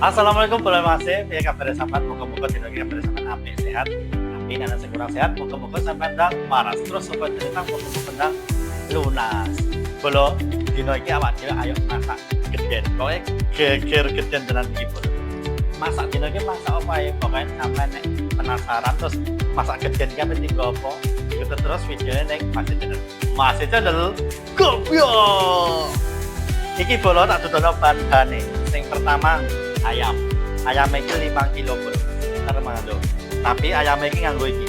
Assalamualaikum warahmatullahi wabarakatuh. Ya kabar sahabat, moga-moga dina iki kabar sampean apik sehat. Tapi nek sing kurang sehat, moga-moga sampean ndang waras. Terus sobat cerita moga-moga ndang lunas. Bolo dina iki awak dhewe ayo masak gedhen. Pokoke geger gedhen tenan iki, Bolo. Masak dina iki masak apa ae, pokoke sampean nek penasaran terus masak gedhen iki apa tinggo apa? Ikuti terus videonya ning Masih Channel Gopyo. Iki Bolo tak dudono bahan-bahane. Sing pertama ayam iki 5 kilo bro, ntar mangan. Tapi ayam iki nganggo iki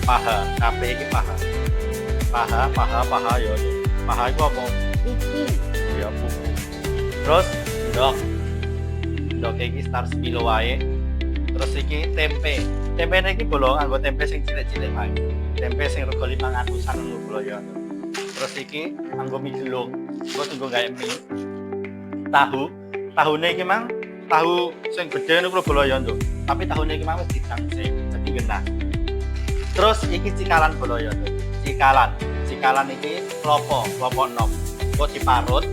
paha, kabeh iki paha ya. Paha iku apa? Pupu ya, pupu. Terus ndok iki sekitar 1 kilo wae. Terus iki tempe iki bolo nganggo tempe sing cilik-cilik wae, tempe sing rego 500-an lho bolo ya. Terus iki nganggo mie gelung, engko tunggu gawe mie. Tahune iki mang tahu sing gedhe niku bolo ya nduk. Tapi tahune iki mang wis didang sing dadi genah. Terus iki cikalan bolo ya nduk. Cikalan iki klopo enom. Kok diparut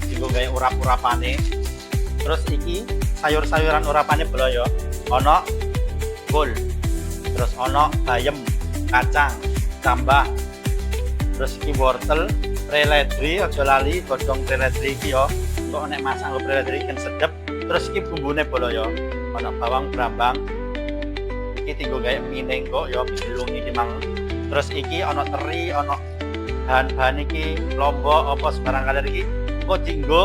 dienggo gawe urap-urapane. Terus iki sayur-sayuran urapane bolo ya. Ana kol. Terus ana bayem, kacang, tambah. Terus iki wortel, preledri aja lali godhong preledri iki ya. Kok nek masak nggo preledri kan sedep. Terus iki bumbune bolo ya, ana bawang brambang. Iki tinggo gawe mie kok ya bilung iki mang. Terus iki ana teri, ana bahan-bahan iki lombok apa sembarang kalir iki engko dinggo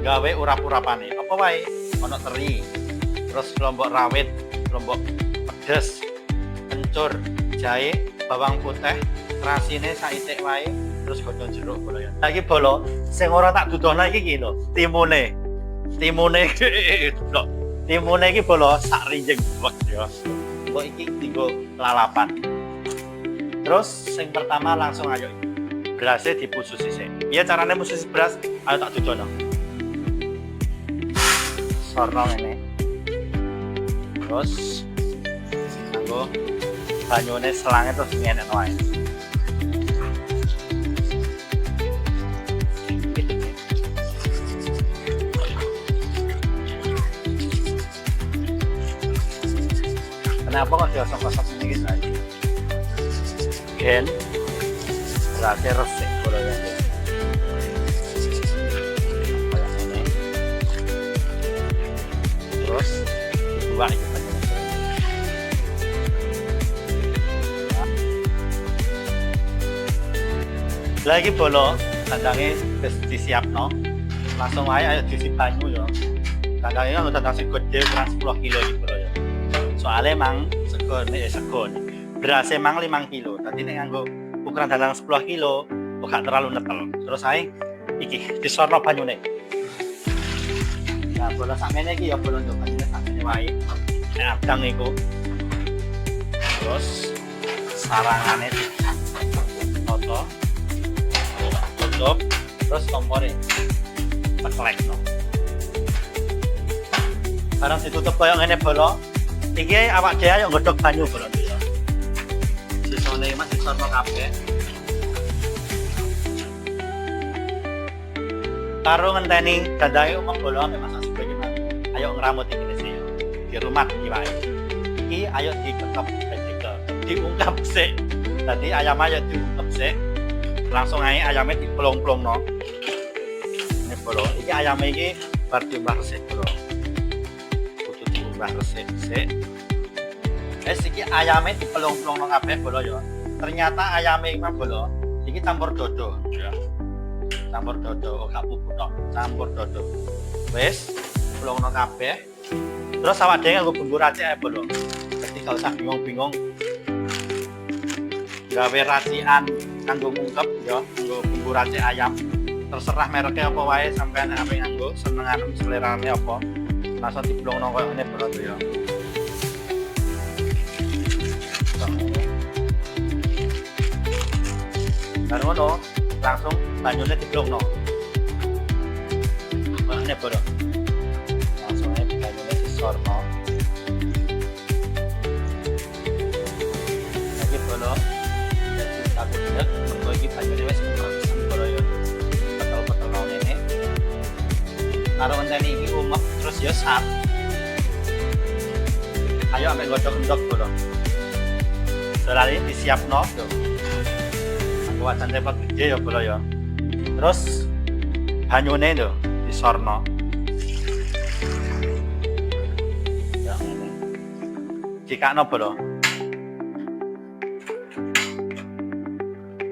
gawe urap-urapane. Apa wae? Ana teri. Terus lombok rawit, lombok pedes, kencur, jahe, bawang putih, rasine saitik wae, terus godhong jeruk bolo ya. Nah iki bolo sing ora tak dudono iki lho, timune iki bolo sak rinjing wek ya. Kok iki dienggo lalapan. Terus sing pertama langsung ayo berasnya dipususi sik. Piye carane mususi beras? Ayo tak dudono. Sorno ngene. Terus nganggo banyune selange terus ngenekno wae. Kenapa kok diosok-osok ini guys? Gen berarti resik bolo ya. Kayak ini. Terus dibuang iki banyune. Lagi bolo tandange wis disiapno. Langsung wae ayo diisi banyu ya. Tandange kan tandang sing gedhe ukuran 10 kilo iki bolo ya. Soalnya emang sego beras emang 5 kilo. Tadi nek nganggo ukuran dalang 10 kilo kok gak terlalu netel. Terus ae iki disorno banyune. Nah, bola sakmene iki ya bola ndok banyune sakmene wae. Nek abang iku. Terus sarangane toto. Tutup terus kompore. Teklekno. Barang ditutup koyo ngene bola. Iki awak dhewe ayo nggodhog banyu bolo ya. Sisone mas disorno kabeh. Karo ngenteni dandange umum bolo mek masak sebagai mas. Ayo ngramut iki sih. Di rumah iki wae. Iki ayo dikekep diungkap sik. Dadi ayam ayo diungkep sik. Langsung ae ayame diplong-plongno. Ini bolo, iki ayame iki bar diumbah resik bolo. Kudu diumbah resik. Iki ayame dipelong-pelongno kabeh bolo ya. Ternyata ayame iki mah bolo iki campur dodo ya. Campur dodo, gak pupu tok, campur dodo. Wis pelongno kabeh. Terus awak dhewe nganggo bumbu racik ae bolo. Dadi gak usah bingung-bingung. Gawe racikan kanggo ngungkep ya, nganggo bumbu racik ayam. Terserah mereknya apa wae sampean apa nganggo, senengane selerane apa. Langsung dipelongno koyo ngene bolo ya. Dan ngono langsung banyune diplongno. Ngene boro. Langsung ae banyune disorno. Lagi bolo. Jadi tak gudeg mergo iki banyune wis kerosen bolo ya. Betul-betul ngene. Karo ngenteni iki umek terus ya sat. Ayo ambek godhog endog bolo. Lali disiapno tuh. Aku wajan repot gede ya bolo ya. Terus banyune tuh disorno. Ya ngene. Dikakno bolo.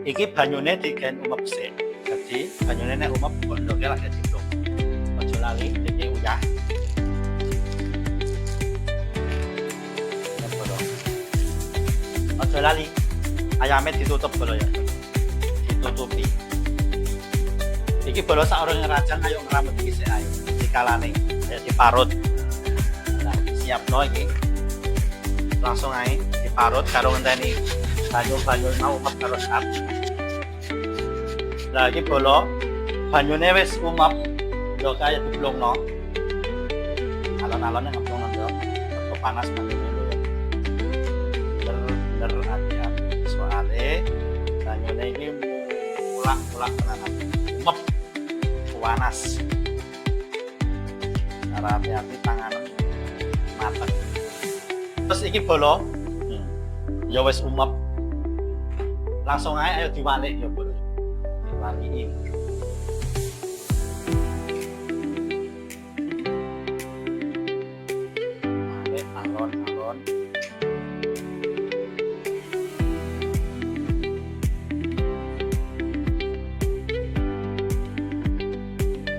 Iki banyune digen umep sik. Jadi banyune nek umep gondoke lagi diplung. Aja lali iki uyah. Aja lali. Ayame ditutup bolo ya. Ditutupi. Iki bolo sak urung ngerajang ayo ngramut iki sik ayo. Dikalane, ayo diparut. Nah, siapno iki. Langsung ae diparut karo ngenteni banyu-banyu mau umep karo sap. Lagi bolo banyune wis umap yo kaya diplungno alon-alone ngemplung yo kok panas banyune yo bener hati-hati soalnya banyune iki mulak-mulak tenan umap panas hati-hati tangan mateng terus iki bolo yo wis umap langsung ae ayo diwalik yo bolo lagi alon-alon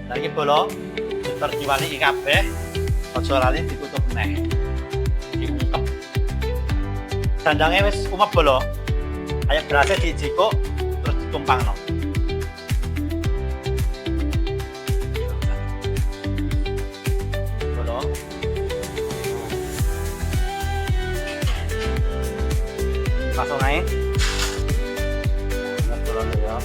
lagi bolo puter diwali kabeh aja lali ditutup neh diungkep dandangnya wis umep bolo ayo berasnya dijikuk terus ditumpangno langsung aja turun ya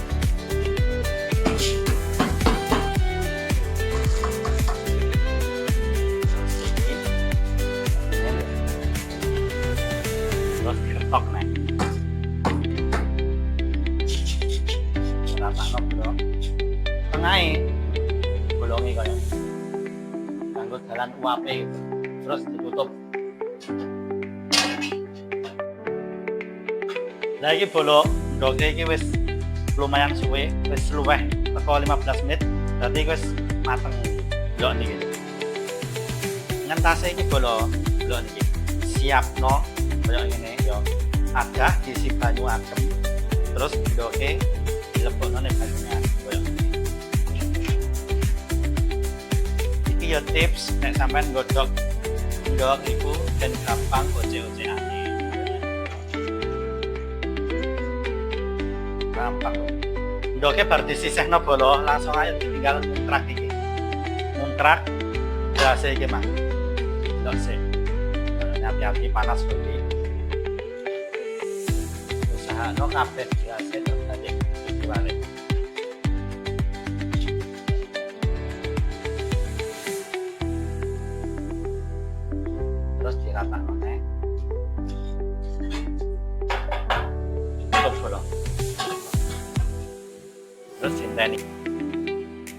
terus diketok nih ratakno bro tengahnya bolongi kayak nganggo dalan uape terus ditutup. Nah iki bolo ndoke iki wis lumayan suwe, wis luweh teko 15 menit. Berarti wis mateng blok niki. Ngentase iki bolo blok niki. Siapno koyo ngene yo. Adah diisi banyu adem. Terus ndoke dilebokno ning banyune koyo ngene. Iki yo tips nek sampean godhog ndok iku ben gampang oce-oceane. Gampang. Ndoke bar disisihno bolo, langsung aja ditinggal muntrak iki. Muntrak berase iki, Mang. Ndok sik. Hati-hati panas iki. Usahano kabeh berase terjadi diwalik. Terus diratakno nek. Tutup bolo. Terus cinteni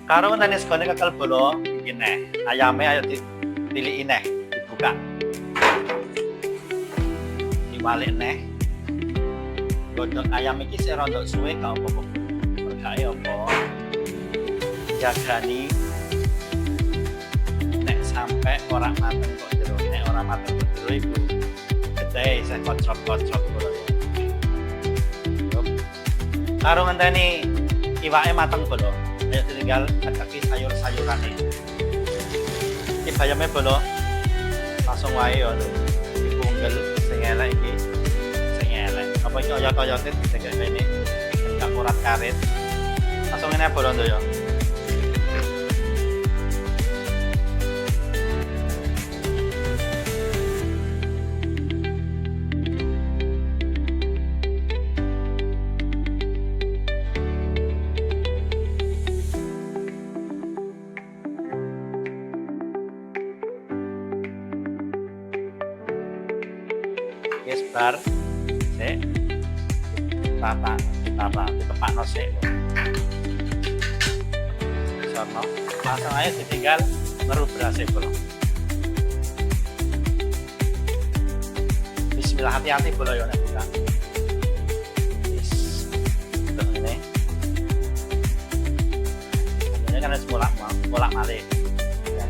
karo ngenteni segone kekel bolo iki neh ayame ayo ditiliki neh dibuka diwalik neh godhog ayam iki sik rondok suwe gak apa-apa berkae apa jagani nek sampe ora mateng kok jero nek ora mateng kok jero iku gede isih kocrok-kocrok bolo karo ngenteni iwake mateng bolo, ayo tinggal ngeceki sayur-sayurane. Iki bayame bolo, langsung wae yo dipunggel sing elek iki, sing elek. Apa iki oyot-oyote ditegek kene, enggak kurat karet. Langsung ngene bolo yo. Bar sik tata ditepakno sik sono langsung aja ditinggal ngeru berase bolo bismillah, hati-hati bolo ya nek buka. Wis. Terus ini. Ini kan harus bolak-balik. Ya,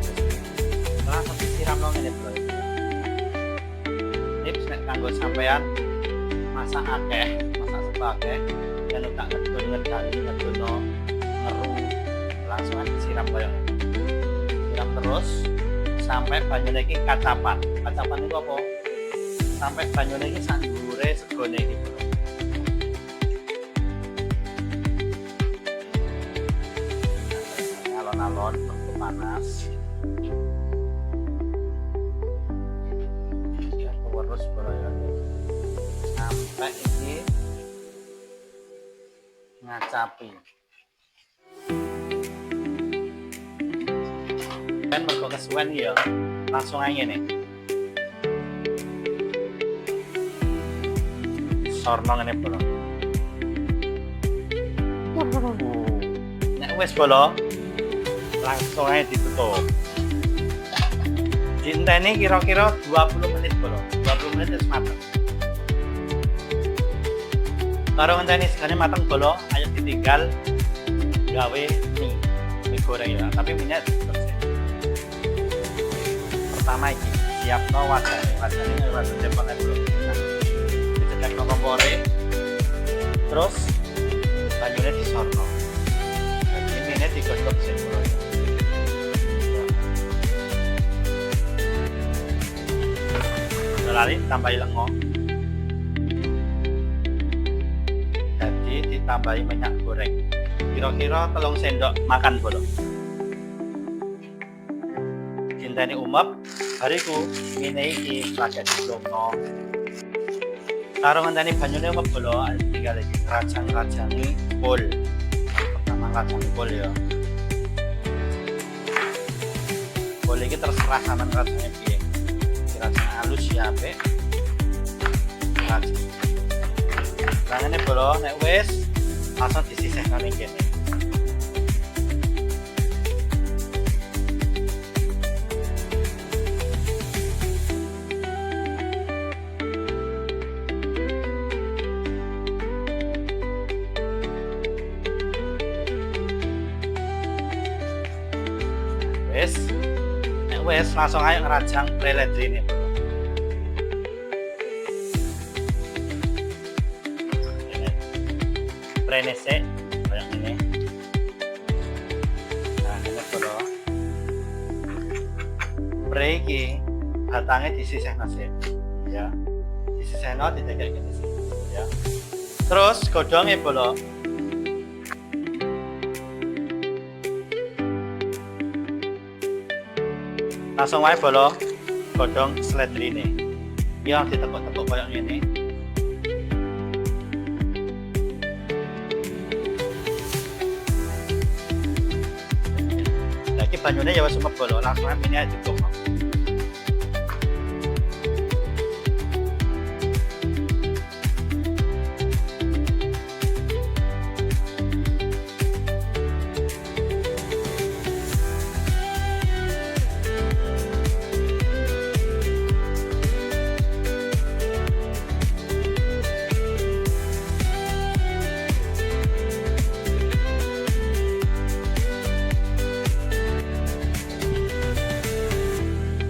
langsung disiram dong ini bro. Tips nek kanggo sampean masak sebagai dan tak ngedono ngeru langsung disiram koyo siram terus sampai banyune iki kacapan itu apa? Sampai banyune iki sak dhuwure segone iki bro. Alon-alon panas. Terus sampai ini ngacapi kan mergo kesuwen ya langsung aja nih sorno ngene bolo nek wis bolo langsung aja ditutup dienteni kira-kira 20 menit bolo 20 menit wis mateng karo ngenteni segane mateng bolo ayo ditinggal gawe mie goreng ya tapi minyak bersih pertama iki siapno wadane wadah depon bolo dicekno kompore terus banyune disorno jadi minyak digodhog sing bolo lali tambahi lengo jadi ditambahi minyak goreng kira-kira 3 sendok makan bolo dinteni umep bariku ngene iki lagi diblokno karo ngenteni banyune umep bolo tinggal iki rajang-rajangi pol pertama rajang pol ya pol iki terserah sampean rajangnya piye rajang halus ya apik rajangane bolo nek wis langsung disisihkan ning kene wis langsung ayo ngerajang preledrine prenese kayak ini nah ini bro pre iki batangnya disisihno sih ya disisihno ditegak gini sih ya terus godhonge bolo langsung wae bolo godhong sledrine yang ditekuk-tekuk kayak gini lagi banyune ya wis umep bolo langsung ae minyak cukup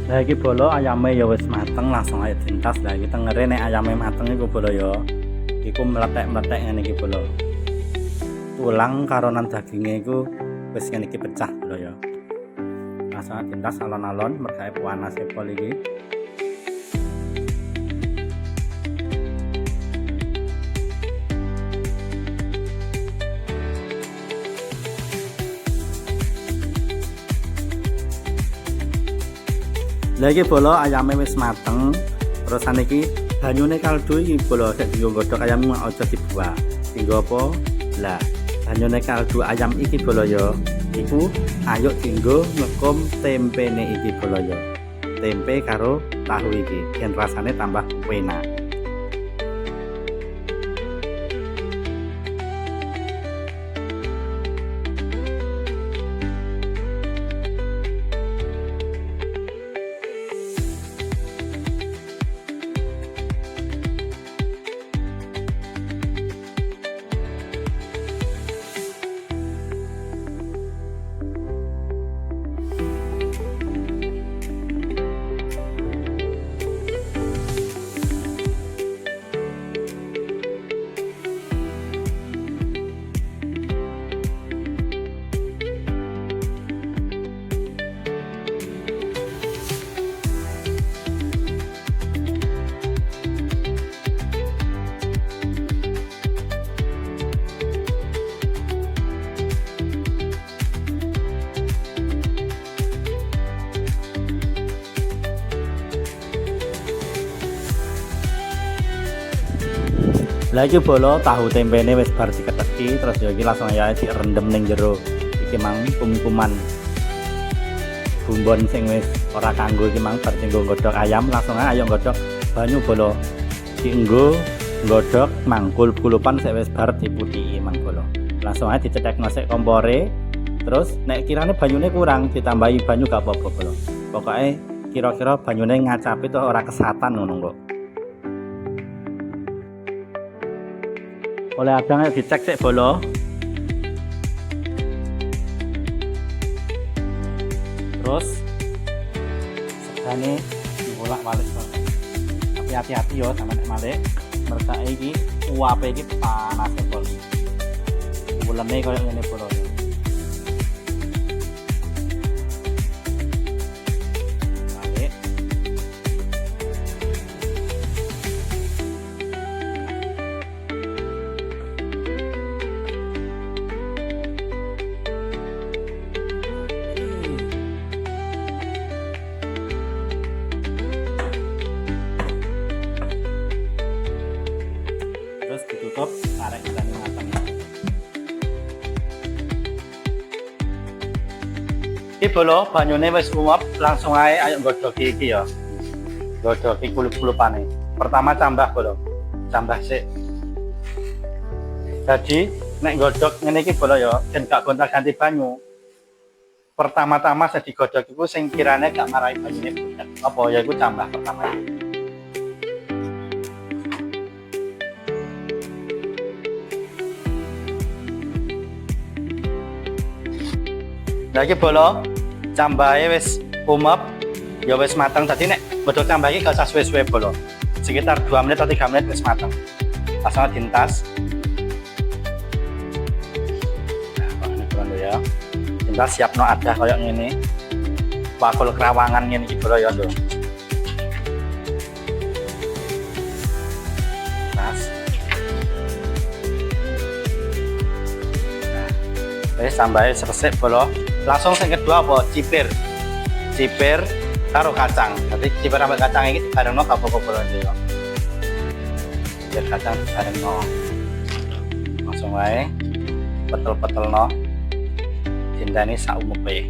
Lah iki bolo ayame ya wis mateng langsung aja dintas. Lah iki tengere nek ayame mateng iku bolo ya iku meletek-meletek ngene iki bolo. Tulang karonan daginge iku wis ngene iki pecah bolo ya. Langsung aja dintas alon-alon mergawe panas pol iki. Lagi bolo ayamnya wis mateng terus iki banyune kaldu iki bolo sik dienggo godhog ayam aja dibuang dienggo apa lah banyune kaldu ayam iki bolo ya iku ayo dienggo ngekum tempene iki bolo ya tempe karo tahu iki yen rasane tambah enak. Lah iki bolo tahu tempene wis bar diketeki terus ya iki langsung aja direndem ning jero. Iki mang kum-kuman bumbon sing wis ora kanggo iki mang bar tinggo godhog ayam langsung aja ayo godhog banyu bolo. Dienggo godhog mangkul kulupan sik wis bar diputiki mang bolo. Langsung aja dicetekno sik kompore. Terus nek kirane banyune kurang ditambahi banyu gak apa-apa bolo. Pokoke kira-kira banyune ngacapi tuh ora kesatan ngono kok. Oleh abang dicek sik bolo. Terus segane dibolak-balik. Tapi hati-hati yo sampe nek malik. Mereka iki uape iki panas bolo. Bulane koyo ngene bolo. Terus ditutup tarik dan matang. Iki bolo banyune wis uap langsung ae ayo godhogi iki ya. Godhogi kulup-kulupane. Pertama tambah bolo. Tambah sik. Jadi nek godhog ngene iki bolo ya ben gak gonta-ganti banyu. Pertama-tama saya digodhog iku sing kirane gak marai banyune budak. Apa ya iku tambah pertama. Lagi bolo cambahe wis umep ya wis matang tadi nek bodho cambah iki gak usah suwe-suwe bolo sekitar 2 menit atau 3 menit wis matang langsung dintas nah ini bolo ya dintas siapno ada koyo ngene bakul kerawangan ngene iki bolo ya lho tas nah wis tambahe resik bolo langsung yang kedua apa cipir taruh kacang jadi cipir sampai kacang ini bareng no apa-apa ya cipir kacang bareng no langsung aja petel no dinteni sak umepe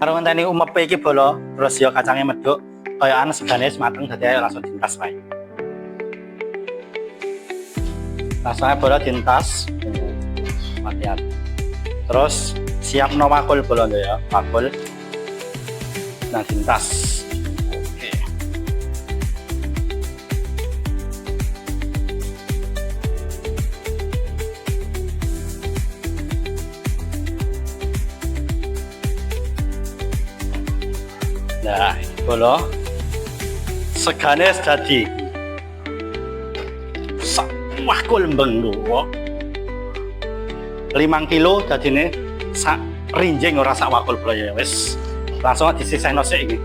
karo ngenteni umepe iki bolo terus ya kacangnya meduk kaya ana segane mateng dadi ayo langsung dintas wae langsung aja bolo dintas hati-hati. Terus siap no wakul bolo ya, wakul. Nah dintas. Oke. Nah, bolo segane dadi sak wakul benggo. 5 kilo dadine sak rinjing ora sak wakul bolo ya wis langsung disisihno sik iki